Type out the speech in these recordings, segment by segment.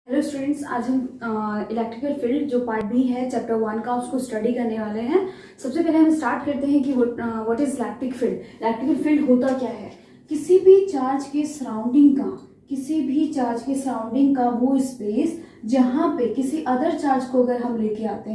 Hello students, आज हम electrical field जो पार्ट बी है चैप्टर 1 का उसको स्टडी करने वाले हैं। सबसे पहले हम स्टार्ट करते हैं कि what is electric field. Electrical field होता क्या है? किसी भी चार्ज के सराउंडिंग का वो स्पेस जहाँ पे किसी अदर चार्ज को अगर हम लेके आते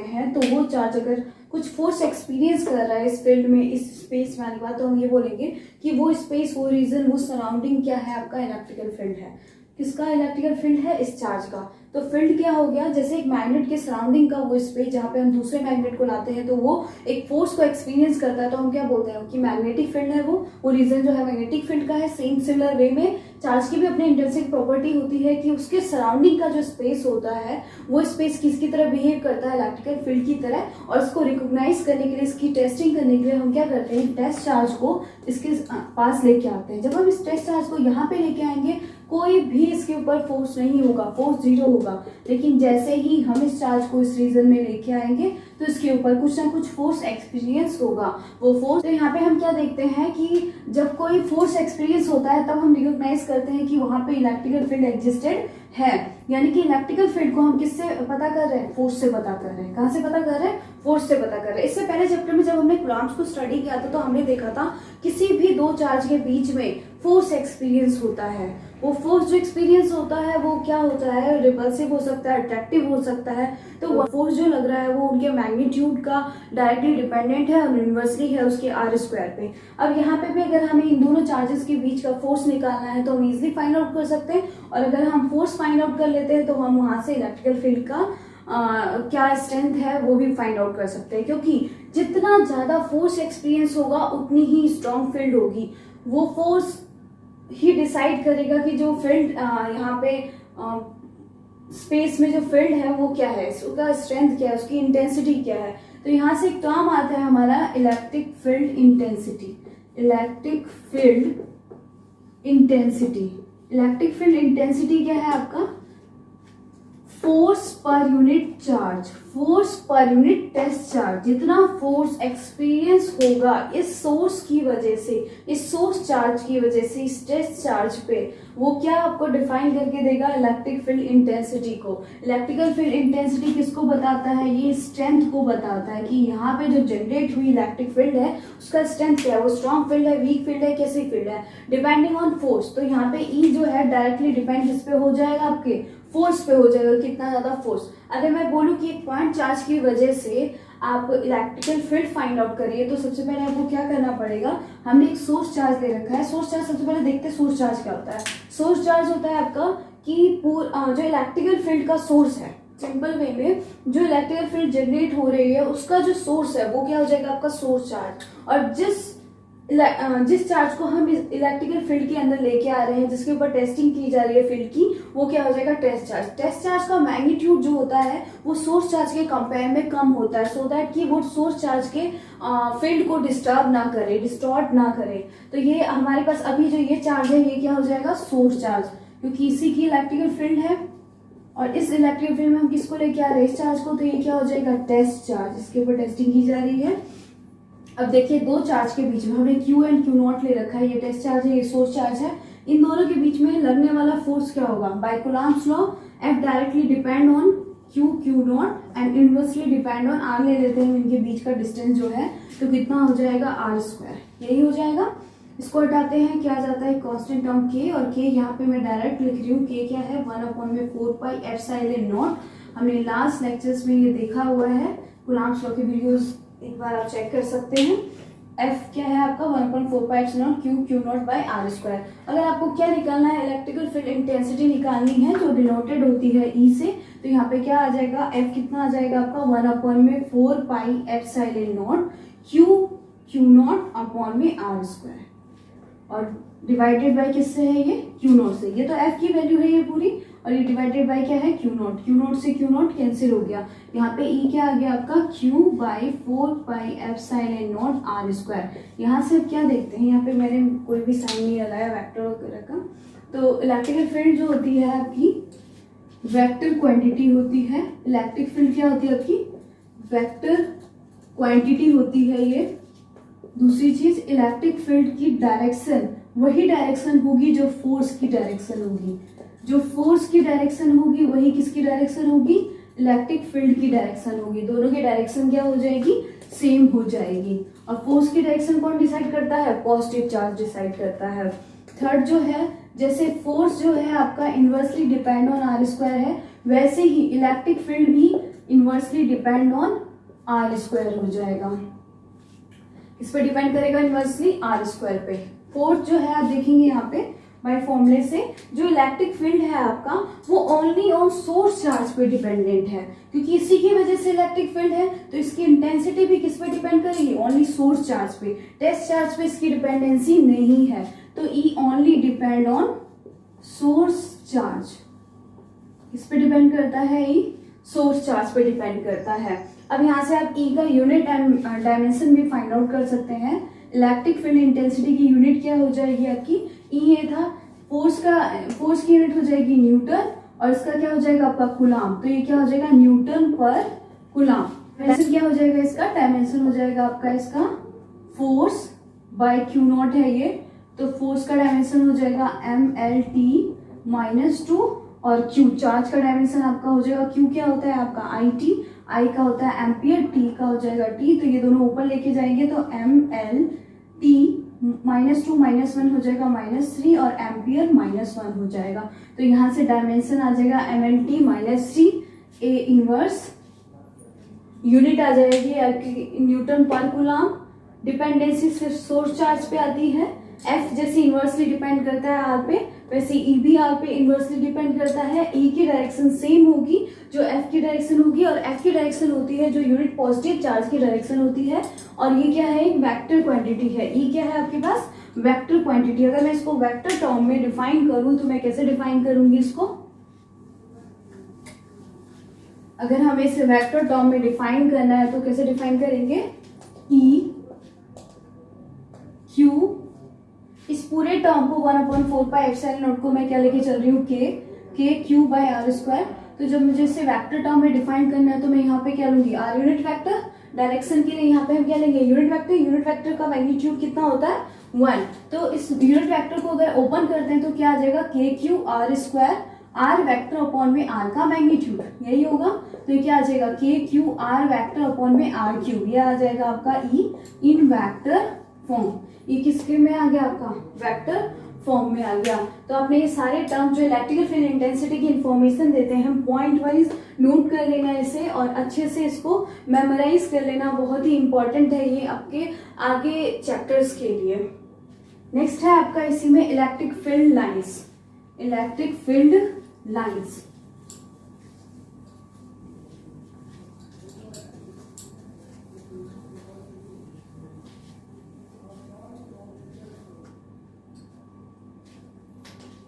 हैं, तो वो चार्ज अगर कुछ फोर्स एक्सपीरियंस कर रहा है इस फील्ड में, इस स्पेस में आने के बाद, तो हम ये बोलेंगे कि वो स्पेस, वो रीजन, वो सराउंडिंग क्या है, आपका इलेक्ट्रिकल फील्ड है। किसका इलेक्ट्रिकल फील्ड है? इस चार्ज का। तो फील्ड क्या हो गया? जैसे एक मैग्नेट के सराउंडिंग का वो स्पेस जहाँ पे हम दूसरे मैग्नेट को लाते हैं तो वो एक फोर्स को एक्सपीरियंस करता है, तो हम क्या बोलते हैं कि मैग्नेटिक फील्ड है वो रीजन जो है मैग्नेटिक फील्ड का है। सेम सिमिलर वे में चार्ज की भी अपनी इंट्रिंसिक प्रॉपर्टी होती है कि उसके सराउंडिंग का जो स्पेस होता है वो स्पेस किसकी तरह बिहेव करता है? इलेक्ट्रिकल फील्ड की तरह। और इसको रिकॉग्नाइज करने के लिए, इसकी टेस्टिंग करने के लिए हम क्या करते हैं? टेस्ट चार्ज को इसके पास लेके आते हैं। जब हम इस टेस्ट चार्ज को यहाँ पे लेके आएंगे, कोई भी इसके ऊपर फोर्स नहीं होगा, फोर्स जीरो होगा। लेकिन जैसे ही हम इस चार्ज को इस रीजन में लेके आएंगे तो इसके ऊपर कुछ ना कुछ फोर्स एक्सपीरियंस होगा। वो फोर्स, तो यहाँ पे हम क्या देखते हैं कि जब कोई फोर्स एक्सपीरियंस होता है तब हम रिकॉग्नाइज करते हैं कि वहां पे इलेक्ट्रिकल फील्ड एग्जिस्टेड है। यानी कि इलेक्ट्रिकल फील्ड को हम किससे पता कर रहे हैं? फोर्स से पता कर रहे हैं। कहाँ से पता कर रहे हैं? फोर्स से पता कर रहे हैं। इससे पहले चैप्टर में जब हमने कूलम्ब्स को स्टडी किया था तो हमने देखा था किसी भी दो चार्ज के बीच में फोर्स एक्सपीरियंस होता है। वो फोर्स जो एक्सपीरियंस होता है वो क्या होता है? रिपल्सिव हो सकता है, अट्रैक्टिव हो सकता है। तो वो फोर्स जो लग रहा है वो उनके मैग्नीट्यूड का डायरेक्टली डिपेंडेंट है और इनवर्सली है उसके r² पे। अब यहाँ पे भी अगर हमें इन दोनों चार्जेस के बीच का फोर्स निकालना है तो हम इजिली फाइंड आउट कर सकते हैं। और अगर हम फोर्स फाइंड आउट कर लेते हैं तो हम वहां से इलेक्ट्रिकल फील्ड का क्या स्ट्रेंथ है वो भी फाइंड आउट कर सकते हैं। क्योंकि जितना ज्यादा फोर्स एक्सपीरियंस होगा उतनी ही स्ट्रॉन्ग फील्ड होगी। वो फोर्स ही डिसाइड करेगा कि जो फील्ड यहाँ पे स्पेस में जो फील्ड है वो क्या है, उसका स्ट्रेंथ क्या है, उसकी इंटेंसिटी क्या है। तो यहाँ से एक टर्म आता है हमारा electric field intensity. Electric field intensity क्या है आपका? Force per unit charge, force per unit test charge. जितना फोर्स एक्सपीरियंस होगा इस सोर्स की वजह से, इस सोर्स चार्ज की वजह से, इस टेस्ट चार्ज पे, वो क्या आपको डिफाइन करके देगा? इलेक्ट्रिक फील्ड इंटेंसिटी को। इलेक्ट्रिकल फील्ड इंटेंसिटी किसको बताता है? ये स्ट्रेंथ को बताता है कि यहाँ पे जो जनरेट हुई इलेक्ट्रिक फील्ड है उसका स्ट्रेंथ क्या है, वो स्ट्रॉन्ग फील्ड है, वीक फील्ड है, कैसी फील्ड है, डिपेंडिंग ऑन फोर्स। तो यहाँ पे ई जो है डायरेक्टली डिपेंड किस पे हो जाएगा? आपके फोर्स पे हो जाएगा। कितना ज्यादा फोर्स। अगर मैं बोलूं कि एक पॉइंट चार्ज की वजह से आप इलेक्ट्रिकल फील्ड फाइंड आउट करिए तो सबसे पहले आपको क्या करना पड़ेगा? हमने एक सोर्स चार्ज ले रखा है। सोर्स चार्ज, सबसे पहले देखते हैं सोर्स चार्ज क्या होता है। सोर्स चार्ज होता है आपका कि जो इलेक्ट्रिकल फील्ड का सोर्स है, सिंपल वे में जो इलेक्ट्रिकल फील्ड जनरेट हो रही है उसका जो सोर्स है वो क्या हो जाएगा? आपका सोर्स चार्ज। और जिस चार्ज को हम इलेक्ट्रिकल फील्ड के अंदर लेके आ रहे हैं, जिसके ऊपर टेस्टिंग की जा रही है फील्ड की, वो क्या हो जाएगा? Test charge. टेस्ट चार्ज का मैग्नीट्यूड जो होता है वो सोर्स चार्ज के कंपेयर में कम होता है, सो दैट कि वो सोर्स चार्ज के फील्ड को डिस्टर्ब ना करे, डिस्टॉर्ट ना करे। तो ये हमारे पास अभी जो ये चार्ज है ये क्या हो जाएगा? सोर्स चार्ज, क्योंकि इसी की इलेक्ट्रिकल फील्ड है। और इस इलेक्ट्रिकल फील्ड में हम किसको लेके आ रहे हैं? इस चार्ज को। तो ये क्या हो जाएगा? टेस्ट चार्ज, इसके ऊपर टेस्टिंग की जा रही है। अब देखिए दो चार्ज के बीच में हमने Q एंड Q0 ले रखा है। ये टेस्ट चार्ज है, ये सोर्स चार्ज है। इन दोनों के बीच में लगने वाला फोर्स क्या होगा? By Coulomb's law F directly depend on Q0 and inversely depend on R। ले लेते हैं इनके बीच का डिस्टेंस जो है, तो कितना हो जाएगा? r²। यही हो जाएगा। इसको हटाते हैं, क्या जाता है? कांस्टेंट टर्म K, और K यहाँ पे मैं डायरेक्ट लिख रही हूँ। K क्या है? 1/4πε0। हमने लास्ट लेक्चर्स में ये देखा हुआ है। कूलम्ब्स लॉ के वीडियोस एक बार आप चेक कर सकते हैं। F क्या है आपका? 1/4πε0 Q0/r²। अगर आपको क्या निकालना है? इलेक्ट्रिकल फील्ड इंटेंसिटी निकालनी है जो डिनोटेड होती है E से। तो यहाँ पे क्या आ जाएगा? F कितना आ जाएगा आपका? 1/4πε0 Q0/r²। और डिवाइडेड बाय किससे है? ये Q0 से। ये तो F की वैल्यू है ये पूरी, और ये डिवाइडेड बाय क्या है? Q0 से Q0 कैंसिल हो गया। यहाँ पे E क्या आ गया आपका? Q/4πε0 r²। यहाँ से अब क्या देखते हैं? यहाँ पे मैंने कोई भी साइन नहीं लगाया वेक्टर वगैरह का। तो इलेक्ट्रिकल फील्ड जो होती है आपकी वेक्टर क्वांटिटी होती है। इलेक्ट्रिक फील्ड क्या होती है आपकी? वेक्टर क्वांटिटी होती है ये। दूसरी चीज, इलेक्ट्रिक फील्ड की डायरेक्शन वही डायरेक्शन होगी जो फोर्स की डायरेक्शन होगी। जो फोर्स की डायरेक्शन होगी वही किसकी डायरेक्शन होगी, इलेक्ट्रिक फील्ड की डायरेक्शन होगी। दोनों की डायरेक्शन क्या हो जाएगी, सेम हो जाएगी। और फोर्स की डायरेक्शन कौन डिसाइड करता है, पॉजिटिव चार्ज डिसाइड करता है। थर्ड जो है, जैसे फोर्स जो है आपका inversely depend on r square है, वैसे ही इलेक्ट्रिक फील्ड भी inversely depend on r square हो जाएगा। इस पर डिपेंड करेगा इनवर्सली आर स्क्वायर पे। फोर्थ जो है आप देखेंगे यहाँ पे बाय फॉर्मूले से, जो इलेक्ट्रिक फील्ड है आपका वो ओनली ऑन सोर्स चार्ज पे डिपेंडेंट है, क्योंकि इसी की वजह से इलेक्ट्रिक फील्ड है, तो इसकी इंटेंसिटी भी किस पे डिपेंड करेगी, ओनली सोर्स चार्ज पे। टेस्ट चार्ज पे इसकी डिपेंडेंसी नहीं है, तो ई only depend on source charge. किस पे डिपेंड करता है, ई सोर्स चार्ज पे डिपेंड करता है। अब यहाँ से आप ई का यूनिट डायमेंशन भी फाइंड आउट कर सकते हैं। इलेक्ट्रिक फील्ड इंटेंसिटी की यूनिट क्या हो जाएगी आपकी, ई ये था, फोर्स की यूनिट हो जाएगी न्यूटन, और इसका क्या हो जाएगा आपका कूलाम, तो ये क्या हो जाएगा न्यूटन पर कूलाम। डायमेंशन क्या हो जाएगा इसका, डायमेंशन हो जाएगा आपका इसका फोर्स बाय क्यू नॉट है ये, तो फोर्स का डायमेंशन हो जाएगा MLT-2, और क्यू चार्ज का डायमेंशन आपका हो जाएगा, क्यू क्या होता है आपका IT, आई का होता है एम्पियर, टी का हो जाएगा टी, तो ये दोनों ऊपर लेके जाएंगे तो MLT -2 -1 हो जाएगा -3, और एम्पियर -1 हो जाएगा। तो यहाँ से डायमेंशन आ जाएगा MLT -3, ए इनवर्स यूनिट आ जाएगी न्यूटन पर कूलाम। डिपेंडेंसी सिर्फ सोर्स चार्ज पे आती है। एफ जैसे इनवर्सली डिपेंड करता है आर पे, वैसे ई भी आर पे इनवर्सली डिपेंड करता है। ई की डायरेक्शन सेम होगी जो एफ की डायरेक्शन होगी, और एफ की डायरेक्शन होती है जो यूनिट पॉजिटिव चार्ज की डायरेक्शन होती है, और ये क्या है, एक वेक्टर क्वांटिटी है। ई क्या है आपके पास, वेक्टर क्वांटिटी। अगर मैं इसको वेक्टर टर्म में डिफाइन करूं तो मैं कैसे डिफाइन करूंगी इसको, अगर हमें इसे वेक्टर टर्म में डिफाइन करना है तो कैसे डिफाइन करेंगे, ई क्यू, इस पूरे टर्म को 1/4πε0 को मैं क्या लेके चल रही हूँ, के क्यू बाय आर स्क्वायर। तो जब मुझे इसे वेक्टर टर्म में डिफाइन करना है तो मैं यहाँ पे क्या लूंगी, आर यूनिट वेक्टर। डायरेक्शन के लिए यहाँ पे हम क्या लेंगे, यूनिट वेक्टर। यूनिट वेक्टर का मैग्नीट्यूड कितना होता है, 1। तो इस यूनिट वेक्टर को अगर ओपन करते हैं तो क्या आ जाएगा, k q r square, r vector upon में आर का मैग्नीट्यूड, यही होगा। तो ये क्या आ जाएगा, k q r vector upon में आर क्यूब, ये आ जाएगा आपका ई इन वेक्टर फॉर्म। ये किसके में आ गया आपका, वेक्टर फॉर्म में आ गया। तो आपने ये सारे टर्म जो इलेक्ट्रिकल फील्ड इंटेंसिटी की इंफॉर्मेशन देते हैं, हम पॉइंट वाइज नोट कर लेना इसे, और अच्छे से इसको मेमोराइज कर लेना, बहुत ही इंपॉर्टेंट है ये आपके आगे चैप्टर्स के लिए। नेक्स्ट है आपका इसी में electric field lines. Electric field lines,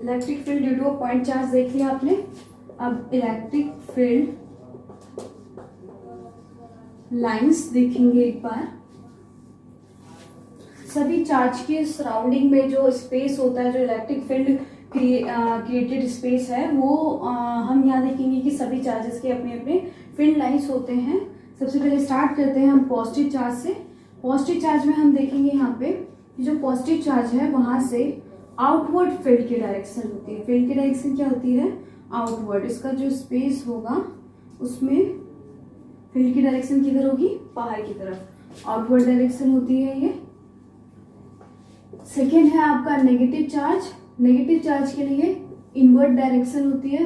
electric field due two point charge देख लिया आपने। अब इलेक्ट्रिक फील्ड लाइंस देखेंगे एक बार। सभी चार्ज के सराउंडिंग में जो स्पेस होता है, जो इलेक्ट्रिक फील्ड क्रिएटेड स्पेस है, वो हम यहाँ देखेंगे कि सभी चार्जेस के अपने अपने फील्ड लाइंस होते हैं। सबसे पहले स्टार्ट करते हैं हम पॉजिटिव चार्ज से। पॉजिटिव चार्ज में हम देखेंगे यहाँ पे जो पॉजिटिव चार्ज है वहां से आउटवर्ड फील्ड की डायरेक्शन होती है। फील्ड की डायरेक्शन क्या होती है, आउटवर्ड। इसका जो स्पेस होगा उसमें फील्ड की डायरेक्शन किधर होगी, बाहर की तरफ, आउटवर्ड डायरेक्शन होती है ये। सेकेंड है आपका नेगेटिव चार्ज। नेगेटिव चार्ज के लिए इनवर्ड डायरेक्शन होती है।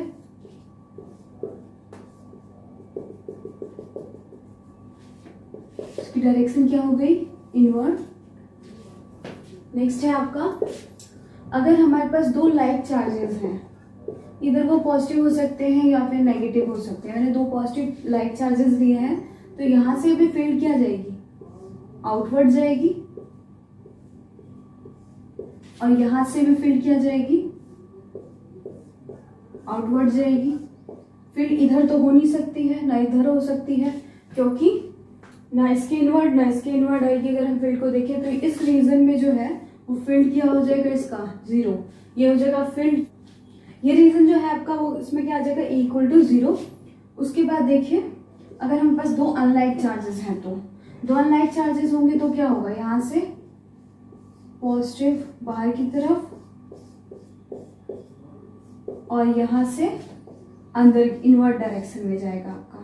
इसकी डायरेक्शन क्या हो गई, इनवर्ड। नेक्स्ट है आपका, अगर हमारे पास दो लाइक चार्जेस हैं, इधर वो पॉजिटिव हो सकते हैं या फिर नेगेटिव हो सकते हैं। मैंने दो पॉजिटिव लाइक चार्जेस दिए हैं, तो यहां से भी फील्ड क्या जाएगी, आउटवर्ड जाएगी, और यहां से भी फील्ड क्या जाएगी, आउटवर्ड जाएगी। फील्ड इधर तो हो नहीं सकती है, ना इधर हो सकती है, क्योंकि ना इसके इनवर्ड ना इसके इनवर्ड आएगी। अगर हम फील्ड को देखें तो इस रीजन में जो है वो फील्ड क्या हो जाएगा, इसका 0, ये हो जाएगा फील्ड। ये रीजन जो है आपका वो इसमें क्या आ जाएगा, इक्वल टू 0। उसके बाद देखिए, अगर हमारे पास दो अनलाइक चार्जेस हैं, तो दो अनलाइक चार्जेस होंगे तो क्या होगा, यहाँ से पॉजिटिव बाहर की तरफ और यहाँ से अंदर इनवर्ट डायरेक्शन में जाएगा आपका।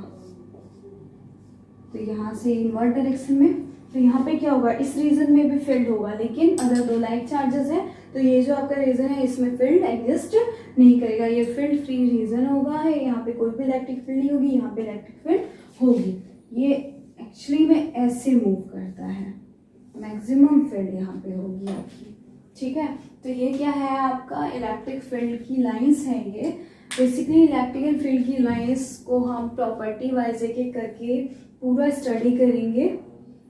तो यहाँ से इनवर्ट डायरेक्शन में, तो यहाँ पे क्या होगा, इस रीजन में भी फील्ड होगा, लेकिन अगर दो लाइक चार्जेस है तो ये जो आपका रीजन है इसमें फील्ड एग्जिस्ट नहीं करेगा, ये फील्ड फ्री रीजन होगा है, यहाँ पे कोई भी इलेक्ट्रिक फील्ड नहीं होगी, यहाँ पे इलेक्ट्रिक फील्ड होगी। ये एक्चुअली में ऐसे मूव करता है, मैक्सिमम फील्ड यहाँ पे होगी आपकी, ठीक है। तो ये क्या है, आपका इलेक्ट्रिक फील्ड की लाइंस है। ये बेसिकली इलेक्ट्रिकल फील्ड की लाइंस को हम प्रॉपर्टी वाइज एक एक करके पूरा स्टडी करेंगे।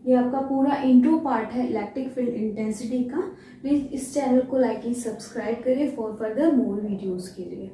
ये आपका पूरा इंट्रो पार्ट है इलेक्ट्रिक फील्ड इंटेंसिटी का। प्लीज इस चैनल को लाइक एंड सब्सक्राइब करें फॉर फर्दर मोर वीडियोस के लिए।